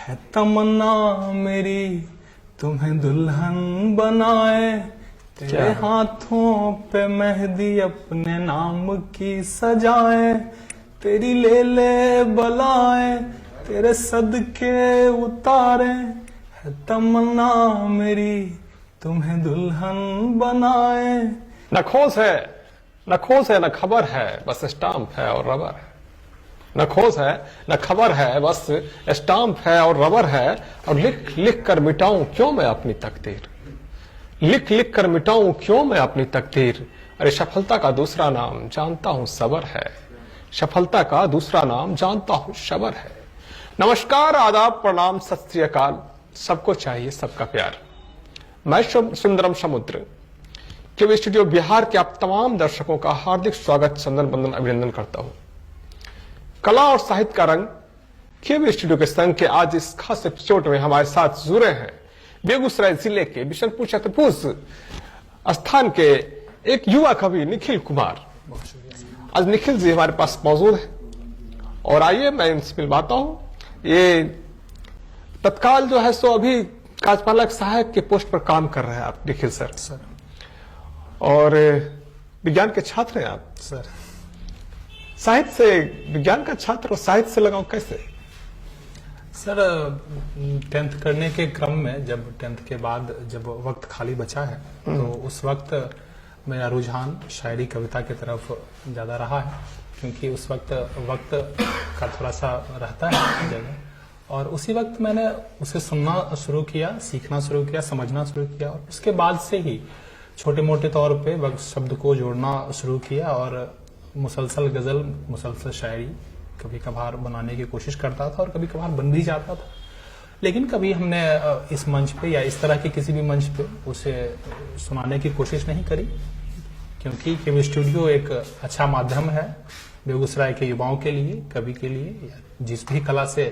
है तमन्ना मेरी तुम्हें दुल्हन बनाए, तेरे हाथों पे मेहंदी अपने नाम की सजाए, तेरी ले ले बलाए तेरे सदके उतारे, है तमन्ना मेरी तुम्हें दुल्हन बनाए। न खोज है न खबर है, बस स्टाम्प है और रबर है। न खोज है न खबर है, बस स्टाम्प है और रबर है। और लिख लिख कर मिटाऊं क्यों मैं अपनी तकदीर, लिख लिख कर मिटाऊं क्यों मैं अपनी तकदीर। अरे सफलता का दूसरा नाम जानता हूं सबर है, सफलता का दूसरा नाम जानता हूं सबर है। नमस्कार, आदाब, प्रणाम, सत श्री अकाल, सबको चाहिए सबका प्यार। मैं सुंदरम समुद्र के स्टूडियो बिहार के आप तमाम दर्शकों का हार्दिक स्वागत, चंदन बंदन, अभिनंदन करता हूं। कला और साहित्य का रंग केवी स्टूडियो के संग के आज इस खास एपिसोड में हमारे साथ जुड़े हैं बेगूसराय जिले के बिशनपुर छतरपुर स्थान के एक युवा कवि निखिल कुमार। आज निखिल जी हमारे पास मौजूद है और आइए मैं इनसे मिलवाता हूं। ये तत्काल जो है सो अभी कार्यपालक सहायक के पोस्ट पर काम कर रहे हैं आप निखिल सर, और विज्ञान के छात्र हैं आप सर। साहित्य से, विज्ञान का छात्र और साहित्य से लगाओ कैसे? सर 10th करने के क्रम में, जब 10th के बाद जब वक्त खाली बचा है तो उस वक्त मेरा रुझान शायरी कविता की तरफ ज्यादा रहा है, क्योंकि उस वक्त का थोड़ा सा रहता है जगह, और उसी वक्त मैंने उसे सुनना शुरू किया, सीखना शुरू किया, समझना शुरू किया, और उसके बाद से ही छोटे मोटे तौर पे वक्त शब्द को जोड़ना शुरू किया और मुसलसल गजल, मुसलसल शायरी कभी कभार बनाने की कोशिश करता था और कभी कभार बन भी जाता था। लेकिन कभी हमने इस मंच पे या इस तरह के किसी भी मंच पे उसे सुनाने की कोशिश नहीं करी, क्योंकि केवी स्टूडियो एक अच्छा माध्यम है बेगूसराय के युवाओं के लिए, कवि के लिए, जिस भी कला से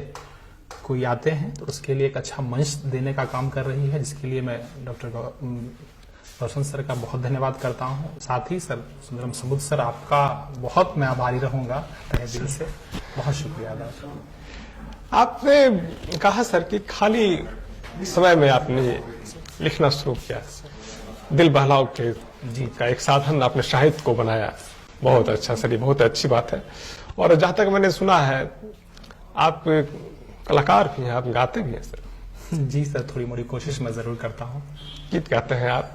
कोई आते हैं तो उसके लिए एक अच्छा मंच देने का काम कर रही है, जिसके लिए मैं डॉक्टर रोशन सर का बहुत धन्यवाद करता हूं। साथ ही सर सुंदरम समुद्र सर, आपका बहुत मैं आभारी रहूंगा तहे दिल से, बहुत शुक्रिया अदा। आपने कहा सर कि खाली समय में आपने लिखना शुरू किया, दिल बहलाव के जी का एक साधन आपने साहित्य को बनाया। बहुत अच्छा सर, ये बहुत अच्छी बात है। और जहां तक मैंने सुना है आप कलाकार भी हैं, आप गाते भी हैं सर? जी सर, थोड़ी मोड़ी कोशिश मैं जरूर करता हूँ। गीत गाते हैं आप?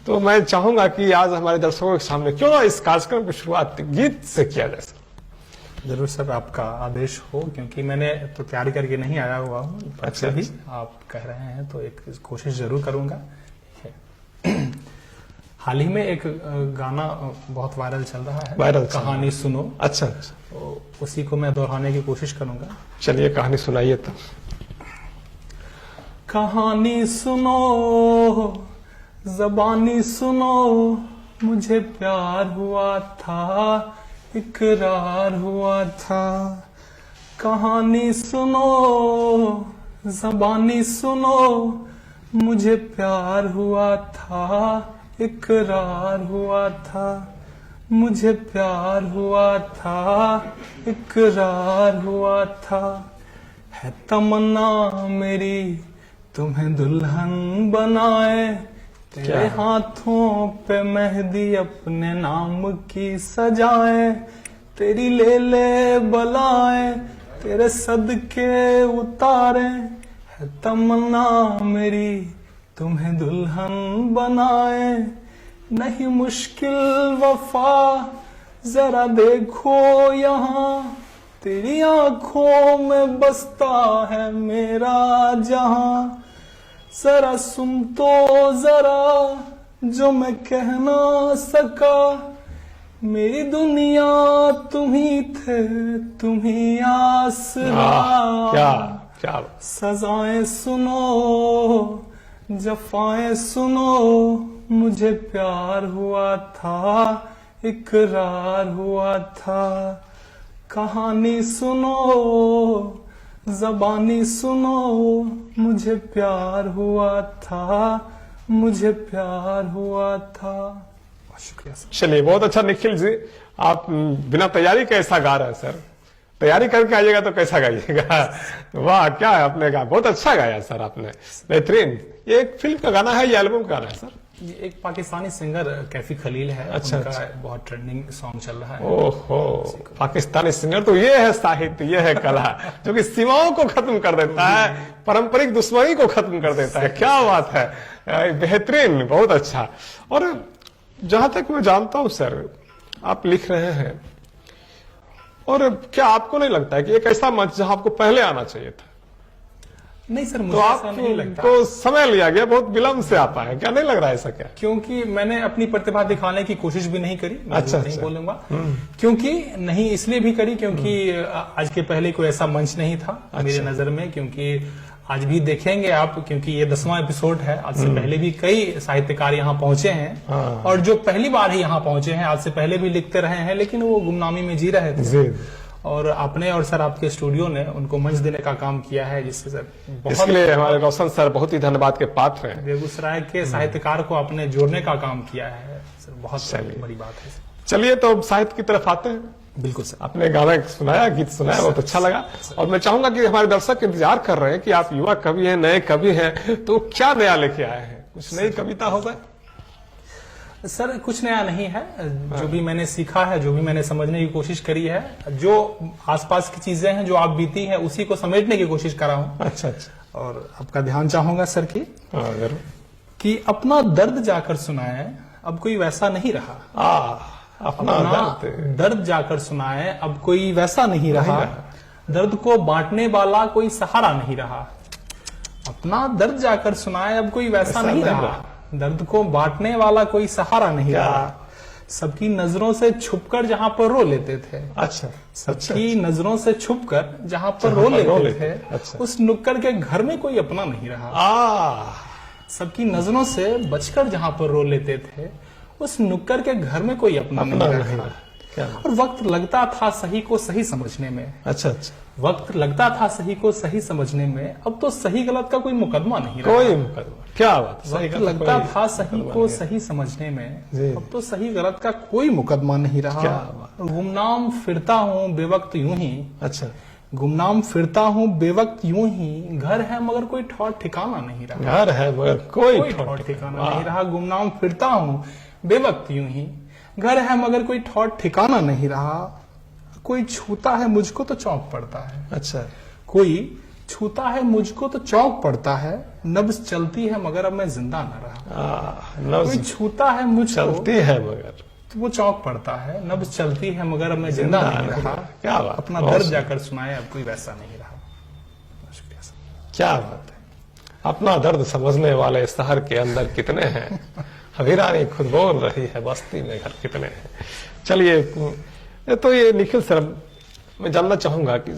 तो मैं चाहूंगा कि आज हमारे दर्शकों के सामने क्यों ना इस कार्यक्रम की शुरुआत गीत से किया जाए सर। जरूर सर, आपका आदेश हो, क्योंकि मैंने तो तैयारी करके नहीं आया हुआ हूँ। अच्छा भी आप कह रहे हैं तो एक कोशिश जरूर करूंगा। हाल ही में एक गाना बहुत वायरल चल रहा है, वायरल कहानी सुनो। अच्छा, तो उसी को मैं दोहराने की कोशिश करूंगा। चलिए कहानी सुनाइए तो। कहानी सुनो, ज़बानी सुनो, मुझे प्यार हुआ था, इकरार हुआ था। कहानी सुनो, ज़बानी सुनो, मुझे प्यार हुआ था, इकरार हुआ था। मुझे प्यार हुआ था, इकरार हुआ था। है तमन्ना मेरी तुम्हें दुल्हन बनाए, तेरे हाथों पे मेहंदी अपने नाम की सजाए, तेरी ले ले बलाए तेरे सदके उतारे, है तमन्ना मेरी तुम्हें दुल्हन बनाए। नहीं मुश्किल वफा जरा देखो यहाँ, तेरी आंखों में बसता है मेरा जहां। जरा सुन तो जरा जो मैं कह ना सका, मेरी दुनिया तुम्ही थे, तुम्ही आसरा। क्या सजाएं सुनो, जफाएं सुनो, मुझे प्यार हुआ था, इकरार हुआ था। कहानी सुनो, ज़बानी सुनो, मुझे प्यार हुआ था, मुझे प्यार हुआ था। बहुत शुक्रिया सर। चलिए बहुत अच्छा निखिल जी, आप बिना तैयारी के ऐसा गा रहे हैं सर, तैयारी करके आइएगा तो कैसा गाइएगा। वाह, क्या है आपने गाया, बहुत अच्छा गाया सर आपने, बेहतरीन। ये एक फिल्म का गाना है, ये एल्बम का गाना है सर? ये एक पाकिस्तानी सिंगर कैफी खलील है, अच्छा, उनका अच्छा। बहुत ट्रेंडिंग सॉन्ग चल रहा है। ओहो, पाकिस्तानी सिंगर, तो ये है साहित्य, ये है कला जो कि सीमाओं को खत्म कर देता है, पारंपरिक दुश्मनी को खत्म कर देता है। क्या बात है, बेहतरीन, बहुत अच्छा। और जहां तक मैं जानता हूं सर, आप लिख रहे हैं, और क्या आपको नहीं लगता है कि एक ऐसा मंच जहां आपको पहले आना चाहिए था, नहीं सर, तो मुझे ऐसा नहीं लगता, आपको समय लिया गया, बहुत विलंब से आ पाए, क्या नहीं लग रहा है ऐसा? क्या क्योंकि मैंने अपनी प्रतिभा दिखाने की कोशिश भी नहीं करी, मैं अच्छा, नहीं अच्छा। बोलूंगा। क्योंकि नहीं इसलिए भी करी क्योंकि आज के पहले कोई ऐसा मंच नहीं था मेरे नजर में। क्योंकि आज भी देखेंगे आप, क्योंकि ये 10वां एपिसोड है, आज से पहले भी कई साहित्यकार यहाँ पहुंचे हैं, और जो पहली बार ही यहाँ पहुंचे हैं, आज से पहले भी लिखते रहे हैं, लेकिन वो गुमनामी में जी रहे थे। जी, और आपने और सर आपके स्टूडियो ने उनको मंच देने का काम किया है, जिससे सर बहुत इसके लिए हमारे रोशन सर बहुत ही धन्यवाद के पात्र हैं। बेगूसराय के साहित्यकार को आपने जोड़ने का काम किया है सर, बहुत चलिए। बड़ी बात है। चलिए, तो अब साहित्य की तरफ आते हैं। बिल्कुल सर। आपने गाना सुनाया, गीत सुनाया, बहुत अच्छा लगा, और मैं चाहूंगा कि हमारे दर्शक इंतजार कर रहे हैं कि आप युवा कवि हैं, नए कवि हैं, तो क्या नया लेके आए हैं? कुछ नई कविता होगा सर? कुछ नया नहीं है, जो भी मैंने सीखा है, जो भी मैंने समझने की कोशिश करी है, जो आसपास की चीजें हैं जो आप बीती है, उसी को समेटने की कोशिश कर रहा हूँ। अच्छा, अच्छा। और आपका ध्यान चाहूंगा सर की हाँ, जरूर। कि अपना दर्द जाकर सुनाए, अब कोई वैसा नहीं रहा। अपना दर्द जाकर सुनाए, अब कोई वैसा नहीं रहा। दर्द को बांटने वाला कोई सहारा नहीं रहा। अपना दर्द जाकर सुनाए, अब कोई वैसा नहीं रहा। दर्द को बांटने वाला कोई सहारा नहीं रहा। सबकी नजरों से छुपकर जहां पर रो लेते थे। अच्छा, सबकी नजरों से छुपकर जहां पर रो लेते थे, अच्छा। उस नुक्कड़ के घर में कोई अपना नहीं रहा। सबकी नजरों से बचकर जहां पर रो लेते थे, उस नुक्कड़ के घर में कोई अपना नहीं रहा। और वक्त लगता था सही को सही समझने में। अच्छा, अच्छा। वक्त लगता था सही को सही समझने में, अब तो सही गलत का कोई मुकदमा नहीं रहा। कोई मुकदमा, क्या बात, वक्त लगता था सही को सही समझने में, अब तो सही गलत का कोई मुकदमा नहीं रहा। गुमनाम फिरता हूँ बेवक्त यूं ही। अच्छा। गुमनाम फिरता हूँ बेवक्त यूं ही, घर है मगर कोई ठौर ठिकाना नहीं रहा। घर है मगर कोई ठौर ठिकाना नहीं रहा। गुमनाम फिरता हूँ बेवक्त यूं ही, घर है मगर कोई ठौर ठिकाना नहीं रहा। कोई छूता है मुझको तो चौंक पड़ता है। अच्छा। कोई छूता है मुझको तो चौंक पड़ता है, नब्ज चलती है मगर अब मैं जिंदा न रहा। कोई छूता है मुझको, चलती है मगर तो वो चौंक पड़ता है, नब्ज चलती है मगर अब मैं जिंदा नहीं रहा। क्या बात, अपना दर्द जाकर सुनाए, अब कोई वैसा नहीं रहा। शुक्रिया सर। क्या बात है। अपना दर्द समझने वाले शहर के अंदर कितने हैं, हवीरानी खुद बोल रही है बस्ती में घर कितने हैं। चलिए, तो ये निखिल सर, मैं जानना चाहूंगा कि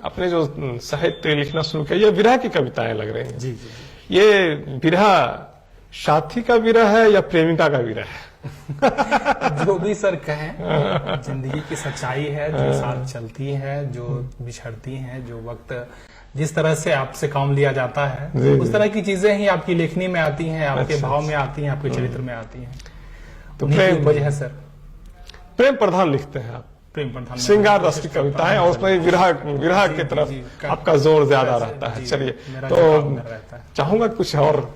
आपने जो साहित्य लिखना शुरू किया, ये विरह की कविताएं लग रही हैं। जी, जी, जी। ये विरह साथी का विरह है या प्रेमिका का विरह है? जो भी सर कहें, जिंदगी की सच्चाई है, जो साथ चलती है, जो बिछड़ती हैं, जो वक्त जिस तरह से आपसे काम लिया जाता है, उस तरह की चीजें ही आपकी लेखनी में आती हैं, आपके भाव में आती हैं, आपके चरित्र में आती हैं। तो प्रेम वजह है सर। प्रेम प्रधान लिखते हैं आप, प्रेम प्रधान श्रृंगार रस की कविताएं, और उसमें विरह की तरफ आपका जोर ज्यादा रहता है। चलिए, तो चाहूंगा कुछ और,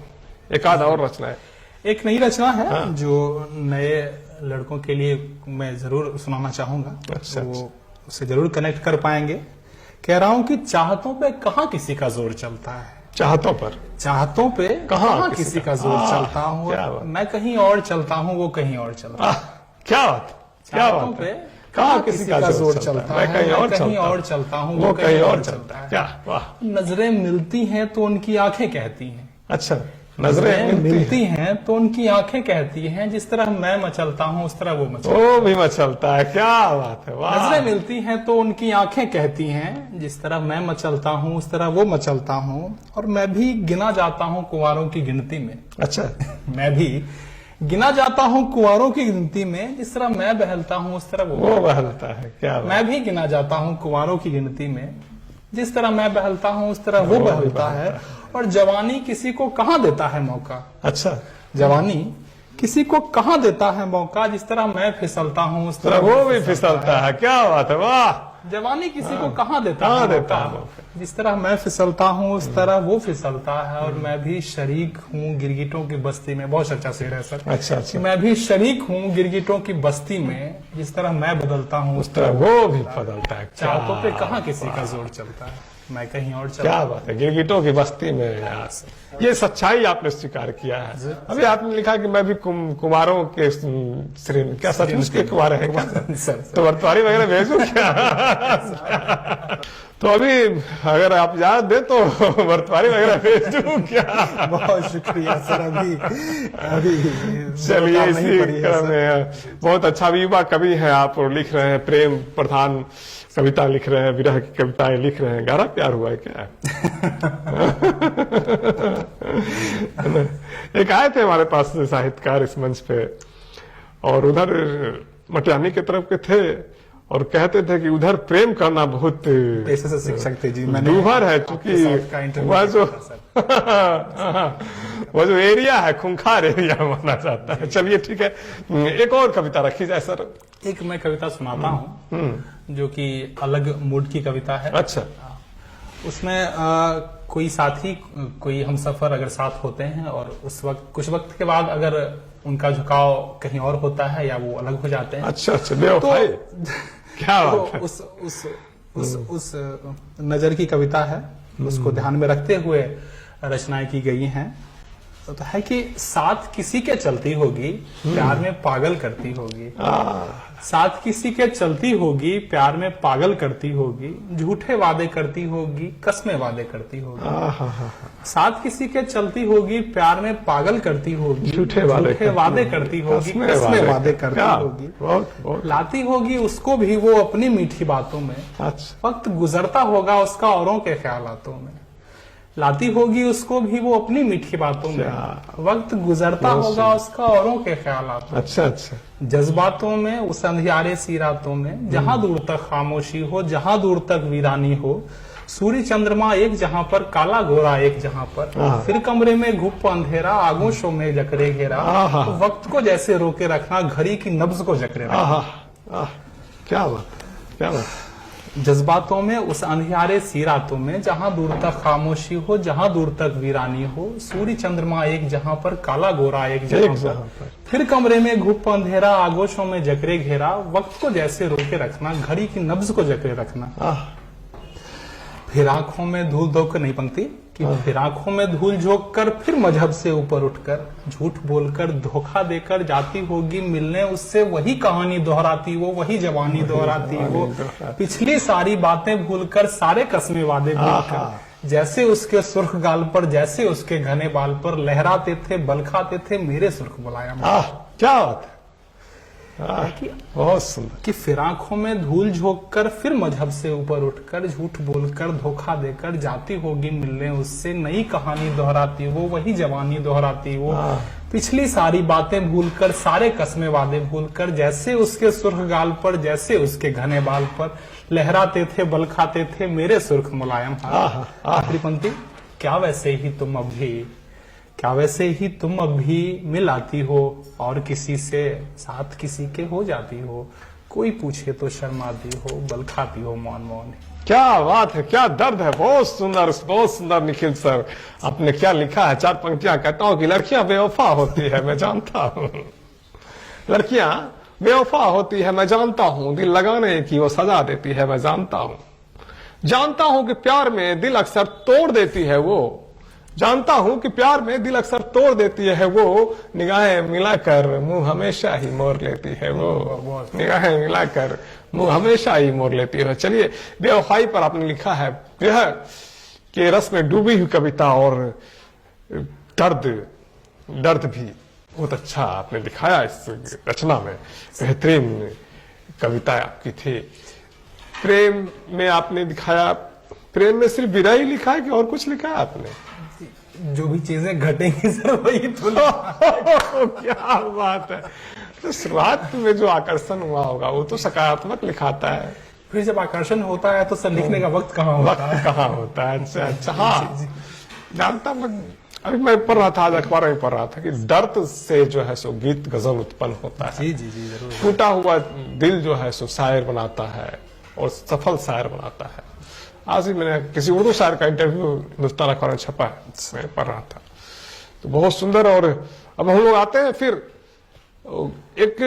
एक आध और रचना है। एक नई रचना है जो नए लड़कों के लिए मैं जरूर सुनाना चाहूंगा। अच्छा, वो उससे जरूर कनेक्ट कर पाएंगे। कह रहा हूं कि चाहतों पे कहाँ किसी का जोर चलता है। चाहतों पर, चाहतों पे कहाँ किसी का जोर चलता हूँ। मैं कहीं और चलता हूँ, वो कहीं और चलता है। क्या बात, क्या बात है। कहाँ किसी का जोर चलता है, मैं कहीं और चलता हूँ, वो कहीं और चलता है। क्या वाह। नजरें मिलती हैं तो उनकी आंखें कहती हैं। अच्छा, नजरें मिलती हैं तो उनकी आंखें कहती हैं, जिस तरह मैं मचलता हूँ उस तरह वो मचलता है। वो भी मचलता है। क्या बात है, वाह। नजरें मिलती हैं तो उनकी आंखें कहती हैं, जिस तरह मैं मचलता हूँ उस तरह वो मचलता हूँ। और मैं भी गिना जाता हूँ कुंवारों की गिनती में। अच्छा। मैं भी गिना जाता हूँ कुंवारों की गिनती में, जिस तरह मैं बहलता हूँ उस तरह वो बहलता है। क्या बात। मैं भी गिना जाता हूँ कुंवारों की गिनती में, जिस तरह मैं बहलता हूँ उस तरह वो बहलता है। और जवानी किसी को कहाँ देता है मौका। अच्छा। जवानी किसी को कहाँ देता है मौका, जिस तरह मैं फिसलता हूँ उस तरह वो भी फिसलता है। क्या बात है, वाह। जवानी किसी को कहाँ देता कहाँ है देता मौका? है जिस तरह मैं फिसलता हूँ उस तरह वो फिसलता है, और मैं भी शरीक हूँ गिरगिटों की बस्ती में। बहुत अच्छा शेर है सर। अच्छा अच्छा, मैं भी शरीक हूँ गिरगिटों की बस्ती में, जिस तरह मैं बदलता हूँ उस तो वो भी बदलता है। चाहतों पे कहाँ किसी का जोर चलता है, मैं कहीं और चलता क्या बात है, गिरगिटों की बस्ती में यार, ये सच्चाई आपने स्वीकार किया है। अभी आपने लिखा कि मैं भी कुमारों के श्रेणी, क्या सचमुच के कुमार है क्या? सर। तो वर्तवारी वगैरह भेजो क्या? तो अभी अगर आप याद दे तो वर्तवारी वगैरह भेज दूं क्या? बहुत शुक्रिया सर। अभी चलिए, इसी क्रम में बहुत अच्छा युवा कवि है आप, और लिख रहे हैं प्रेम प्रधान कविता लिख रहे हैं, विरह की कविताएं लिख रहे हैं। गहरा प्यार हुआ है क्या? एक आए थे हमारे पास साहित्यकार इस मंच पे, और उधर मटियानी की तरफ के थे, और कहते थे कि उधर प्रेम करना बहुत पेशे से शिक्षक थे जी। मैंने दूभर है, क्योंकि वह जो एरिया है खूंखार एरिया माना जाता है। चलिए ठीक है, एक और कविता रखी जाए सर। एक मैं कविता सुनाता हूँ जो कि अलग मूड की कविता है। अच्छा, उसमें कोई साथी, कोई हमसफर अगर साथ होते हैं, और उस वक्त कुछ वक्त के बाद अगर उनका झुकाव कहीं और होता है या वो अलग हो जाते हैं। अच्छा अच्छा, बेवफाई। क्या बात है। उस नजर की कविता है, उसको ध्यान में रखते हुए रचनाएं की गई हैं। तो है कि साथ किसी के चलती होगी, प्यार में पागल करती होगी। साथ किसी के चलती होगी, प्यार में पागल करती होगी, झूठे वादे करती होगी, कस्में वादे करती होगी। साथ किसी के चलती होगी, प्यार में पागल करती होगी, झूठे वादे करती होगी, कस्में वादे करती होगी। लाती होगी उसको भी वो अपनी मीठी बातों में, वक्त गुजरता होगा उसका औरों के ख्यालातों में। लाती होगी उसको भी वो अपनी मीठी बातों में, वक्त गुजरता होगा उसका औरों के ख्यालात। अच्छा अच्छा, जज्बातों में, उस अंधियारे सी रातों में, जहां दूर तक खामोशी हो, जहां दूर तक वीरानी हो, सूर्य चंद्रमा एक जहां पर, काला गोरा एक जहां पर, फिर कमरे में घुप अंधेरा, आगोशों में जकरे घेरा, तो वक्त को जैसे रोके रखना, घड़ी की नब्ज को जकरे रखना। क्या बात, क्या बात। जज्बातों में, उस अंधियारे सी रातों में, जहां दूर तक खामोशी हो, जहां दूर तक वीरानी हो, सूर्य चंद्रमा एक जहां पर, काला गोरा एक जहां पर, फिर कमरे में घुप अंधेरा, आगोशों में जकरे घेरा, वक्त को जैसे रोके रखना, घड़ी की नब्ज को जकरे रखना। फिर आंखों में धूल धोकर, नहीं पंक्ति कि फिर आंखों में धूल झोंक कर, फिर मजहब से ऊपर उठकर, झूठ बोलकर, धोखा देकर जाती होगी मिलने उससे, वही कहानी दोहराती वो, वही जवानी दोहराती वो, पिछली सारी बातें भूलकर, सारे कस्मे वादे भूलकर, जैसे उसके सुर्ख गाल पर, जैसे उसके घने बाल पर, लहराते थे बल खाते थे मेरे सुर्ख मुलायम। क्या बात है, बहुत सुंदर। कि फिर आंखों में धूल झोंक कर, फिर मजहब से ऊपर उठकर, झूठ बोलकर, धोखा देकर जाती होगी मिलने उससे, नई कहानी दोहराती वो, वही जवानी दोहराती वो, पिछली सारी बातें भूलकर, सारे कस्मे वादे भूलकर, जैसे उसके सुर्ख गाल पर, जैसे उसके घने बाल पर, लहराते थे बल खाते थे मेरे सुर्ख मुलायम। आखिरी पंक्ति, क्या वैसे ही तुम अब भी मिल आती हो, और किसी से साथ किसी के हो जाती हो, कोई पूछे तो शर्माती हो, बल खाती हो मौन मौन। क्या बात है, क्या दर्द है। बहुत सुंदर निखिल सर, आपने क्या लिखा है। 4 पंक्तियां। कहता हूं कि लड़कियां बेवफा होती है, मैं जानता हूं। लड़कियां बेवफा होती है, मैं जानता हूं। दिल लगाने की वो सजा देती है, मैं जानता हूं कि प्यार में दिल अक्सर तोड़ देती है वो। जानता हूं कि प्यार में दिल अक्सर तोड़ देती है वो, निगाहें मिलाकर मुंह हमेशा ही मोड़ लेती है वो, निगाहें मिलाकर मुंह हमेशा ही मोड़ लेती है। चलिए, बेवफाई पर आपने लिखा है, यह के रस में डूबी हुई कविता, और दर्द भी बहुत अच्छा आपने दिखाया इस रचना में। बेहतरीन कविता आपकी थी। प्रेम में आपने दिखाया, प्रेम में सिर्फ विरह ही लिखा है कि और कुछ लिखा है आपने? जो भी चीजें घटेंगी सर वही तो। क्या बात है। तो शुरुआत में जो आकर्षण हुआ होगा वो तो सकारात्मक लिखाता है, फिर जब आकर्षण होता है तो सर लिखने का वक्त कहाँ होता है। अच्छा हाँ, जानता मैं अभी मैं पढ़ रहा था, आज अखबार में पढ़ रहा था कि दर्द से जो है सो गीत गजल उत्पन्न होता है। जी जरूर। टूटा हुआ दिल जो है सो शायर बनाता है, और सफल शायर बनाता है। आज ही मैंने किसी उर्दू शायर का इंटरव्यू हिंदुस्तान अखबार में छपा है, मैं पढ़ रहा था, तो बहुत सुंदर। और अब हम लोग आते हैं फिर एक